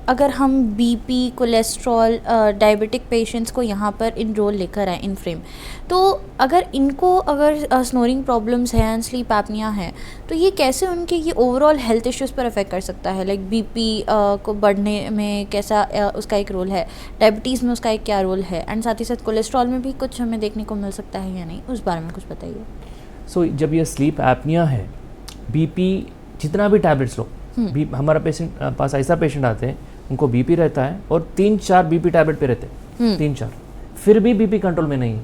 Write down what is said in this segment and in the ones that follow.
अगर हम BP, cholesterol, diabetic patients को यहाँ पर इनरोल लेकर आए इन फ्रेम, तो अगर इनको अगर स्नोरिंग प्रॉब्लम्स हैं एंड स्लीप एपनिया है, तो ये कैसे उनके ये ओवरऑल हेल्थ इश्यूज़ पर अफेक्ट कर सकता है? लाइक बीपी को बढ़ने में कैसा उसका एक रोल है, डायबिटीज़ में उसका एक क्या रोल है, एंड साथ ही साथ कोलेस्ट्रॉल में भी कुछ हमें देखने को मिल सकता है या नहीं, उस बारे में कुछ बताइए। सो जब ये स्लीप एपनिया है, बीपी जितना भी टैबलेट्स लो, हमारा पेशेंट पास ऐसा पेशेंट आते हैं उनको बीपी रहता है और 3-4 बीपी टैबलेट पे रहते हैं, 3-4, फिर भी बीपी कंट्रोल में नहीं है।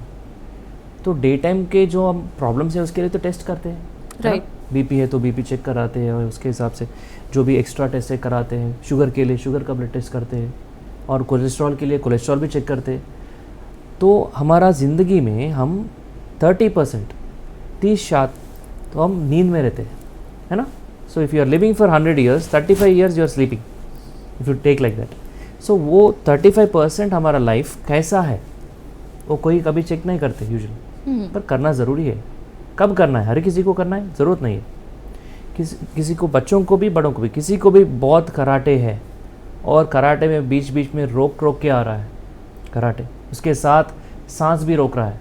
तो डे टाइम के जो हम प्रॉब्लम्स हैं उसके लिए तो टेस्ट करते हैं, राइट। बीपी है तो बीपी चेक कराते हैं और उसके हिसाब से जो भी एक्स्ट्रा टेस्ट है कराते हैं। शुगर के लिए शुगर का ब्लड टेस्ट करते हैं और कोलेस्ट्रॉल के लिए कोलेस्ट्रॉल भी चेक करते हैं। तो हमारा ज़िंदगी में हम 30%, 30% तो हम नींद में रहते हैं, है ना। So if you are living for 100 years, 35 years you are sleeping, if you take like that. So वो 35% हमारा लाइफ कैसा है वो कोई कभी चेक नहीं करते यूजुअली, पर करना ज़रूरी है। कब करना है? हर किसी को करना है, ज़रूरत नहीं है। किसी को, बच्चों को भी, बड़ों को भी, किसी को भी बहुत कराटे है और कराटे में बीच बीच में रोक के आ रहा है कराटे, उसके साथ सांस भी रोक रहा है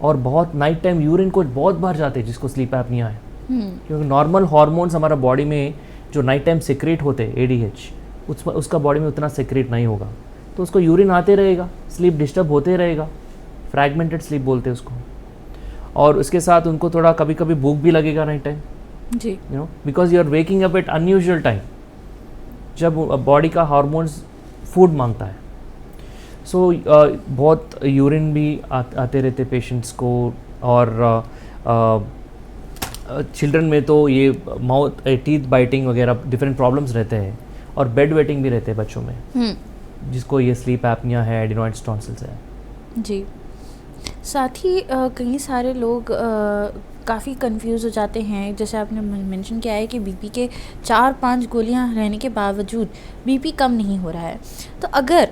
और बहुत नाइट टाइम यूरिन को बहुत बार जाते हैं जिसको स्लीप एपनिया है। क्योंकि नॉर्मल हार्मोन्स हमारा बॉडी में जो नाइट टाइम सेक्रेट होते हैं ADH, उसका बॉडी में उतना सेक्रेट नहीं होगा, तो उसको यूरिन आते रहेगा, स्लीप डिस्टर्ब होते रहेगा, फ्रैगमेंटेड स्लीप बोलते हैं उसको। और उसके साथ उनको थोड़ा कभी कभी भूख भी लगेगा नाइट टाइम, जी, you know, because you are waking up at unusual time, जब बॉडी का हार्मोन्स फूड मांगता है। सो बहुत यूरिन भी आते रहते पेशेंट्स को। और चिल्ड्रन में तो ये माउथ टीथ बाइटिंग वगैरह डिफरेंट प्रॉब्लम्स रहते हैं और बेड वेटिंग भी रहते हैं बच्चों में, जिसको ये स्लीप एपनिया है, एडिनॉइड्स टॉन्सिल्स है। जी। साथ ही कई सारे लोग काफ़ी कंफ्यूज हो जाते हैं, जैसे आपने मेंशन किया है कि बीपी के 4-5 गोलियां रहने के बावजूद बीपी कम नहीं हो रहा है। तो अगर